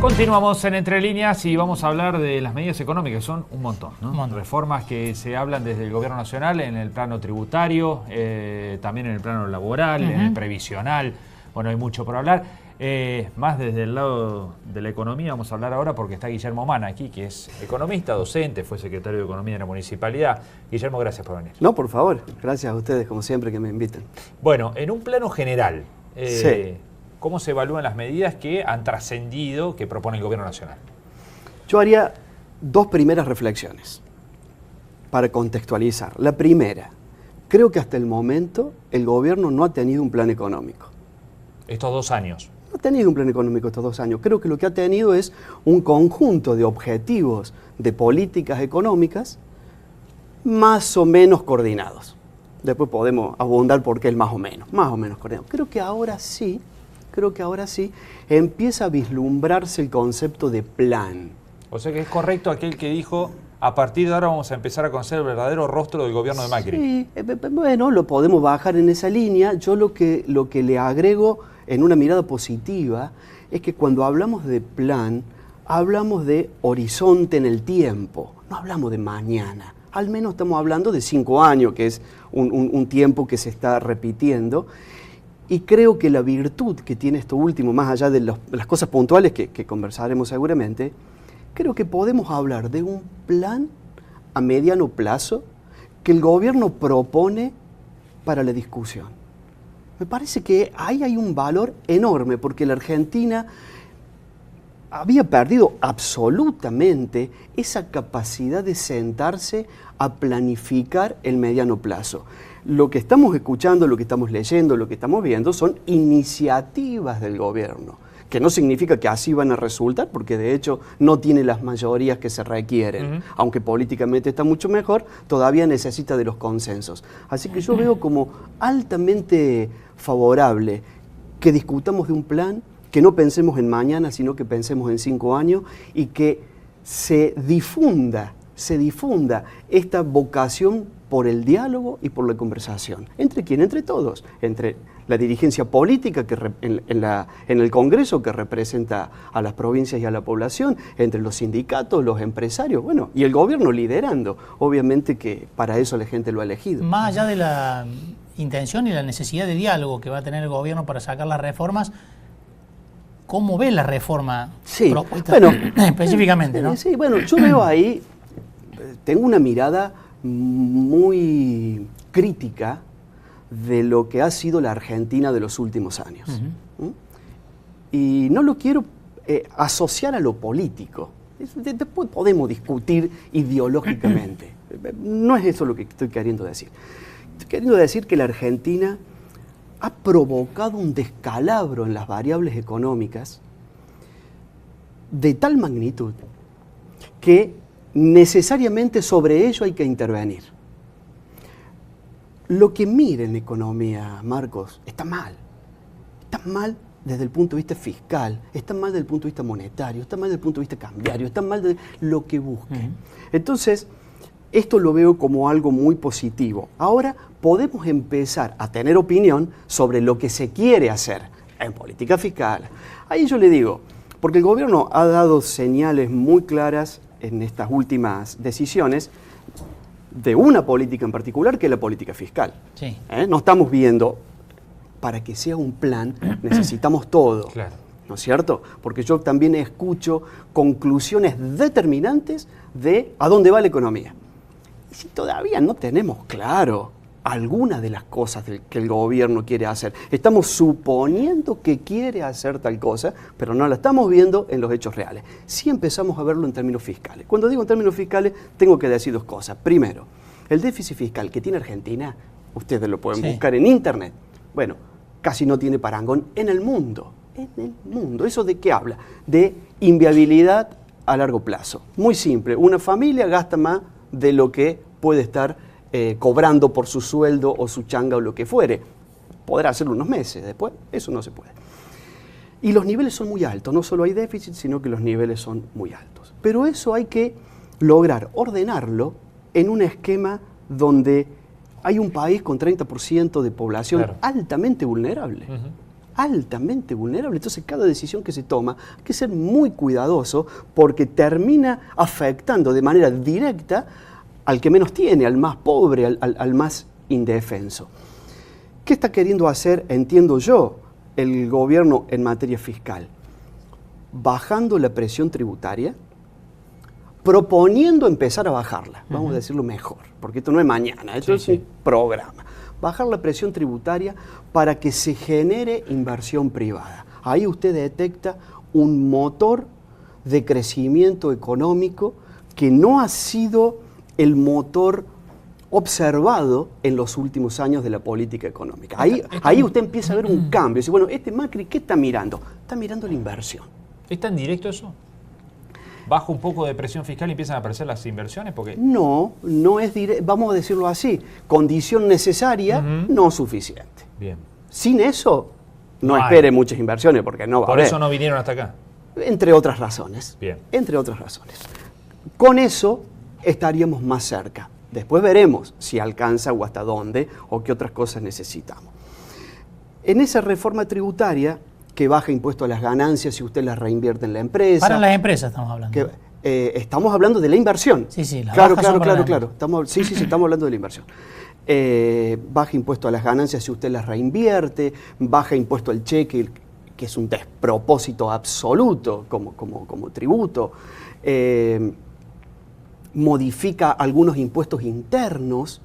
Continuamos en Entre Líneas y vamos a hablar de las medidas económicas, son un montón, ¿no? Reformas que se hablan desde el gobierno nacional en el plano tributario, también en el plano laboral, en el previsional. Bueno, hay mucho por hablar. Más desde el lado de la economía vamos a hablar ahora porque está Guillermo Mana aquí, que es economista, docente, fue secretario de Economía de la Municipalidad. Guillermo, gracias por venir. No, por favor. Gracias a ustedes, como siempre, que me inviten. Bueno, en un plano general, sí. ¿cómo se evalúan las medidas que han trascendido que propone el gobierno nacional? Yo haría dos primeras reflexiones para contextualizar. La primera, creo que hasta el momento el gobierno no ha tenido un plan económico. Estos 2 años. No ha tenido un plan económico estos 2 años. Creo que lo que ha tenido es un conjunto de objetivos de políticas económicas más o menos coordinados. Después podemos abundar por qué el más o menos coordinado. Creo que ahora sí empieza a vislumbrarse el concepto de plan. O sea que es correcto aquel que dijo, a partir de ahora vamos a empezar a conocer el verdadero rostro del gobierno de Macri. Sí, bueno, lo podemos bajar en esa línea. Yo lo que le agrego en una mirada positiva es que cuando hablamos de plan, hablamos de horizonte en el tiempo, no hablamos de mañana. Al menos estamos hablando de 5 años, que es un tiempo que se está repitiendo. Y creo que la virtud que tiene esto último, más allá de las cosas puntuales que conversaremos seguramente, creo que podemos hablar de un plan a mediano plazo que el gobierno propone para la discusión. Me parece que ahí hay un valor enorme, porque la Argentina había perdido absolutamente esa capacidad de sentarse a planificar el mediano plazo. Lo que estamos escuchando, lo que estamos leyendo, lo que estamos viendo son iniciativas del gobierno, que no significa que así van a resultar, porque de hecho no tiene las mayorías que se requieren. Aunque políticamente está mucho mejor, todavía necesita de los consensos. Así que yo veo como altamente favorable que discutamos de un plan, que no pensemos en mañana, sino que pensemos en 5 años y que se difunda esta vocación por el diálogo y por la conversación. ¿Entre quién? Entre todos. Entre la dirigencia política en el Congreso, que representa a las provincias y a la población, entre los sindicatos, los empresarios, bueno, y el gobierno liderando. Obviamente que para eso la gente lo ha elegido. Más allá de la intención y la necesidad de diálogo que va a tener el gobierno para sacar las reformas, ¿cómo ve la reforma propuesta específicamente? ¿No? Sí, bueno, yo veo ahí, tengo una mirada muy crítica de lo que ha sido la Argentina de los últimos años. Y no lo quiero asociar a lo político. Después podemos discutir ideológicamente. No es eso lo que estoy queriendo decir. Estoy queriendo decir que la Argentina ha provocado un descalabro en las variables económicas de tal magnitud que necesariamente sobre ello hay que intervenir. Lo que mira en economía, Marcos, está mal. Está mal desde el punto de vista fiscal, está mal desde el punto de vista monetario, está mal desde el punto de vista cambiario, está mal de lo que busque. Entonces, esto lo veo como algo muy positivo. Ahora podemos empezar a tener opinión sobre lo que se quiere hacer en política fiscal. Ahí yo le digo, porque el gobierno ha dado señales muy claras en estas últimas decisiones de una política en particular, que es la política fiscal. Sí. No estamos viendo, para que sea un plan, necesitamos todo. Claro. ¿No es cierto? Porque yo también escucho conclusiones determinantes de a dónde va la economía. Y si todavía no tenemos claro algunas de las cosas que el gobierno quiere hacer, estamos suponiendo que quiere hacer tal cosa, pero no la estamos viendo en los hechos reales. Sí empezamos a verlo en términos fiscales. Cuando digo en términos fiscales, tengo que decir 2 cosas. Primero, el déficit fiscal que tiene Argentina, ustedes lo pueden buscar en internet, bueno, casi no tiene parangón en el mundo. En el mundo. ¿Eso de qué habla? De inviabilidad a largo plazo. Muy simple, una familia gasta más de lo que puede estar cobrando por su sueldo o su changa o lo que fuere. Podrá hacerlo unos meses, después eso no se puede. Y los niveles son muy altos, no solo hay déficit, sino que los niveles son muy altos. Pero eso hay que lograr ordenarlo en un esquema donde hay un país con 30% de población altamente vulnerable. altamente vulnerable. Entonces, cada decisión que se toma hay que ser muy cuidadoso porque termina afectando de manera directa al que menos tiene, al más pobre, al más indefenso. ¿Qué está queriendo hacer, entiendo yo, el gobierno en materia fiscal? Bajando la presión tributaria, proponiendo empezar a bajarla, vamos a decirlo mejor, porque esto no es mañana, esto es un programa. Bajar la presión tributaria para que se genere inversión privada. Ahí usted detecta un motor de crecimiento económico que no ha sido el motor observado en los últimos años de la política económica. Ahí usted empieza a ver un cambio. Dice, bueno, este Macri, ¿qué está mirando? Está mirando la inversión. ¿Es tan directo eso? ¿Baja un poco de presión fiscal y empiezan a aparecer las inversiones? Porque... No es directo, vamos a decirlo así, condición necesaria, no suficiente. Bien. Sin eso, no espere muchas inversiones porque no va a haber. Por eso no vinieron hasta acá. Entre otras razones. Bien. Entre otras razones. Con eso estaríamos más cerca. Después veremos si alcanza o hasta dónde o qué otras cosas necesitamos. En esa reforma tributaria que baja impuesto a las ganancias si usted las reinvierte en la empresa. Para las empresas estamos hablando. Estamos hablando de la inversión. Sí, la claro. Estamos hablando de la inversión. Baja impuesto a las ganancias si usted las reinvierte, baja impuesto al cheque, que es un despropósito absoluto como tributo. Modifica algunos impuestos internos,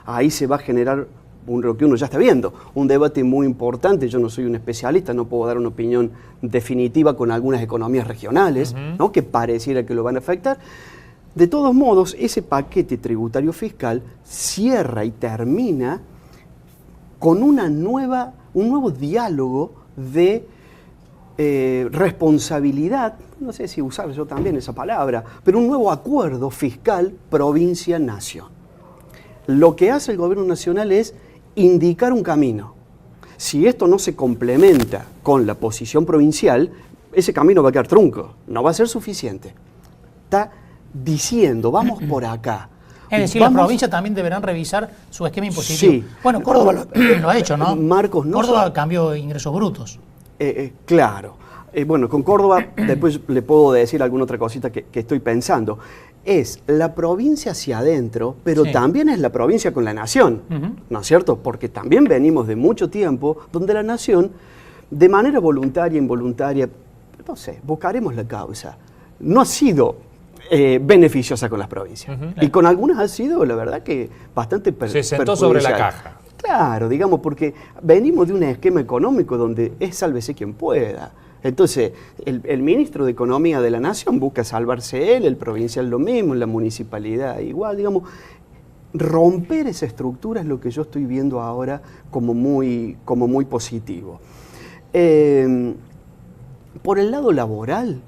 ahí se va a generar lo que uno ya está viendo, un debate muy importante. Yo no soy un especialista, no puedo dar una opinión definitiva con algunas economías regionales, ¿no?, que pareciera que lo van a afectar. De todos modos, ese paquete tributario fiscal cierra y termina con un nuevo diálogo de responsabilidad, no sé si usar yo también esa palabra, pero un nuevo acuerdo fiscal provincia-nación. Lo que hace el gobierno nacional es indicar un camino. Si esto no se complementa con la posición provincial, ese camino va a quedar trunco, no va a ser suficiente. Está diciendo, vamos por acá. Es decir, las provincias también deberán revisar su esquema impositivo. Sí. Bueno, Córdoba lo ha hecho, ¿no? Marcos, no. Córdoba cambió ingresos brutos. Claro. Bueno, con Córdoba, después le puedo decir alguna otra cosita que estoy pensando. Es la provincia hacia adentro, pero también es la provincia con la nación, ¿no es cierto? Porque también venimos de mucho tiempo donde la nación, de manera voluntaria, involuntaria, no sé, buscaremos la causa, no ha sido beneficiosa con las provincias. Y con algunas ha sido, la verdad, que bastante se sentó sobre la caja. Claro, digamos, porque venimos de un esquema económico donde es sálvese quien pueda. Entonces, el ministro de Economía de la Nación busca salvarse él, el provincial lo mismo, la municipalidad igual, digamos. Romper esa estructura es lo que yo estoy viendo ahora como muy positivo. Por el lado laboral,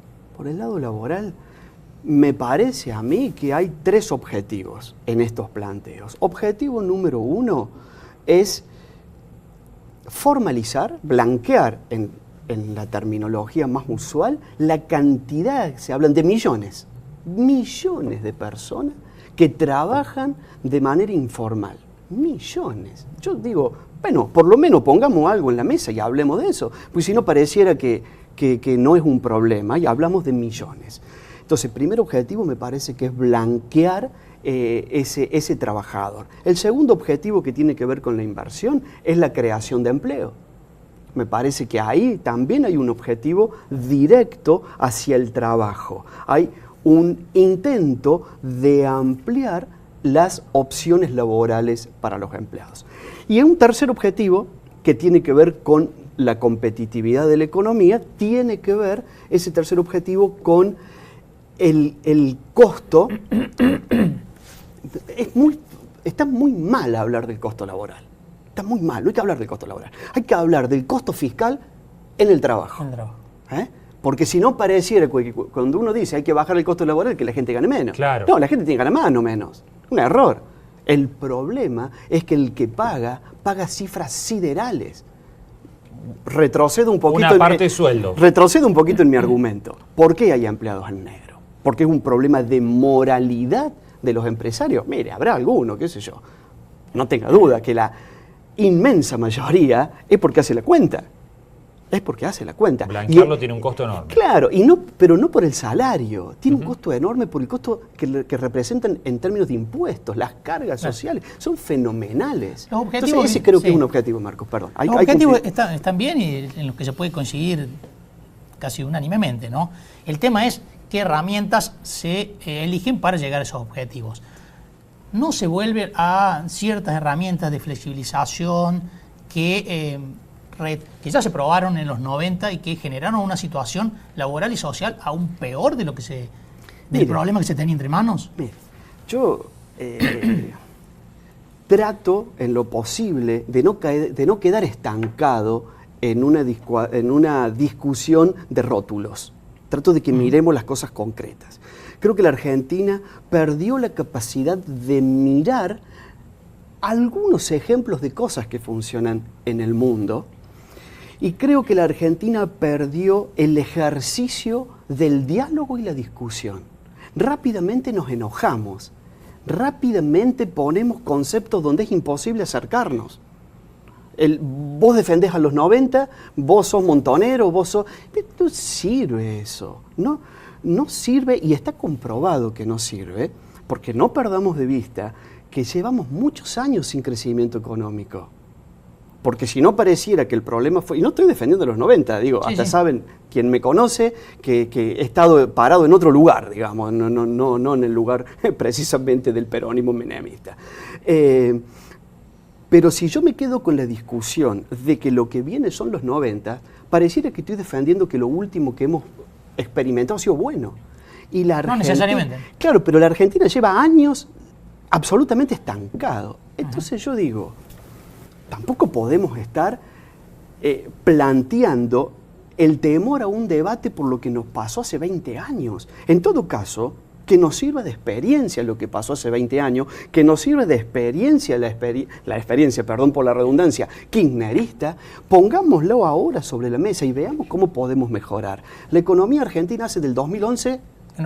me parece a mí que hay tres objetivos en estos planteos. Objetivo número uno es formalizar, blanquear en la terminología más usual, la cantidad, se hablan de millones de personas que trabajan de manera informal. Millones. Yo digo, bueno, por lo menos pongamos algo en la mesa y hablemos de eso, pues si no pareciera que no es un problema y hablamos de millones. Entonces, el primer objetivo me parece que es blanquear ese trabajador. El segundo objetivo, que tiene que ver con la inversión, es la creación de empleo. Me parece que ahí también hay un objetivo directo hacia el trabajo. Hay un intento de ampliar las opciones laborales para los empleados. Y un tercer objetivo, que tiene que ver con la competitividad de la economía, tiene que ver ese tercer objetivo con el costo. Está muy mal hablar del costo laboral. Está muy mal, no hay que hablar del costo laboral. Hay que hablar del costo fiscal en el trabajo. Porque si no pareciera que cuando uno dice hay que bajar el costo laboral, que la gente gane menos. Claro. No, la gente tiene que ganar más, no menos. Un error. El problema es que el que paga cifras siderales. Retrocedo un poquito. Una parte de sueldo. Retrocedo un poquito en mi argumento. ¿Por qué hay empleados en negro? Porque es un problema de moralidad de los empresarios. Mire, habrá alguno, qué sé yo. No tenga duda que la inmensa mayoría es porque hace la cuenta. es porque hace la cuenta. Blanquearlo tiene un costo enorme. Claro, pero no por el salario. Tiene un costo enorme por el costo que representan en términos de impuestos. Las cargas sociales son fenomenales. Los objetivos, entonces ese creo que es un objetivo, Marcos, perdón. Los objetivos están bien y en los que se puede coincidir casi unánimemente, ¿no? El tema es qué herramientas se eligen para llegar a esos objetivos. No se vuelve a ciertas herramientas de flexibilización que ya se probaron en los 90 y que generaron una situación laboral y social aún peor de lo que del problema que se tenía entre manos. Mire, yo trato en lo posible de no quedar estancado en una discusión de rótulos. Trato de que miremos las cosas concretas. Creo que la Argentina perdió la capacidad de mirar algunos ejemplos de cosas que funcionan en el mundo. Y creo que la Argentina perdió el ejercicio del diálogo y la discusión. Rápidamente nos enojamos, rápidamente ponemos conceptos donde es imposible acercarnos. Vos defendés a los 90, vos sos montonero, vos sos... No sirve eso, no sirve y está comprobado que no sirve, porque no perdamos de vista que llevamos muchos años sin crecimiento económico. Porque si no pareciera que el problema fue... Y no estoy defendiendo los 90, digo, sí, hasta sí. Saben, quien me conoce, que he estado parado en otro lugar, digamos, no en el lugar precisamente del peronismo menemista. Pero si yo me quedo con la discusión de que lo que viene son los 90, pareciera que estoy defendiendo que lo último que hemos experimentado ha sido bueno. Y la Argentina, no necesariamente. Claro, pero la Argentina lleva años absolutamente estancado. Entonces yo digo... Tampoco podemos estar planteando el temor a un debate por lo que nos pasó hace 20 años. En todo caso, que nos sirva de experiencia lo que pasó hace 20 años, que nos sirva de experiencia, la experiencia, perdón por la redundancia, kirchnerista, pongámoslo ahora sobre la mesa y veamos cómo podemos mejorar. La economía argentina hace del 2011...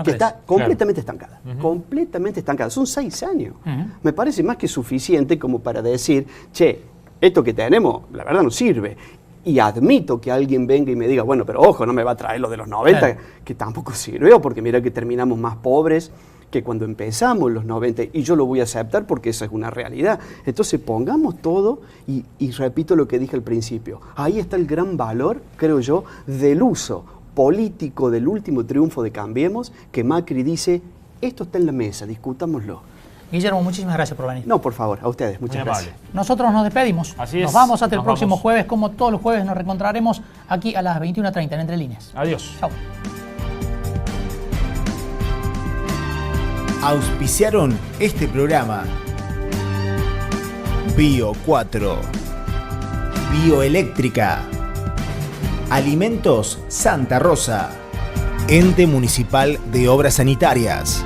que está completamente estancada, completamente estancada. Son 6 años. Me parece más que suficiente como para decir, che, esto que tenemos, la verdad no sirve. Y admito que alguien venga y me diga, bueno, pero ojo, no me va a traer lo de los 90, que tampoco sirvió, porque mira que terminamos más pobres que cuando empezamos los 90, y yo lo voy a aceptar porque esa es una realidad. Entonces pongamos todo, y repito lo que dije al principio, ahí está el gran valor, creo yo, del uso político del último triunfo de Cambiemos, que Macri dice, esto está en la mesa, discutámoslo. Guillermo, muchísimas gracias por venir. No, por favor, a ustedes, muchas gracias. Nosotros nos despedimos. Nos vamos hasta el próximo jueves, como todos los jueves nos reencontraremos aquí a las 21:30 en Entre Líneas. Adiós. Chao. Auspiciaron este programa Bio 4, Bioeléctrica, Alimentos Santa Rosa, Ente Municipal de Obras Sanitarias,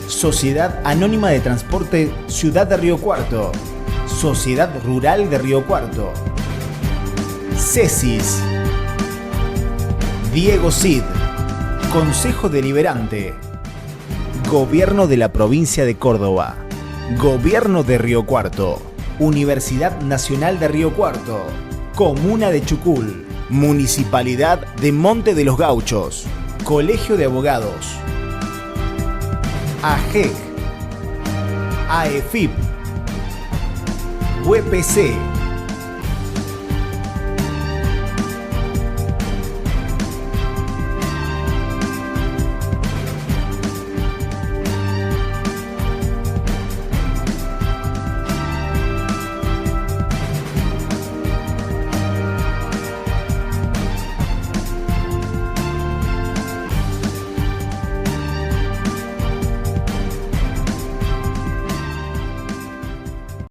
Sociedad Anónima de Transporte Ciudad de Río Cuarto, Sociedad Rural de Río Cuarto, CESIS, Diego Cid, Consejo Deliberante, Gobierno de la Provincia de Córdoba, Gobierno de Río Cuarto, Universidad Nacional de Río Cuarto, Comuna de Chucul, Municipalidad de Monte de los Gauchos, Colegio de Abogados, AGEC, AEFIP, UPC,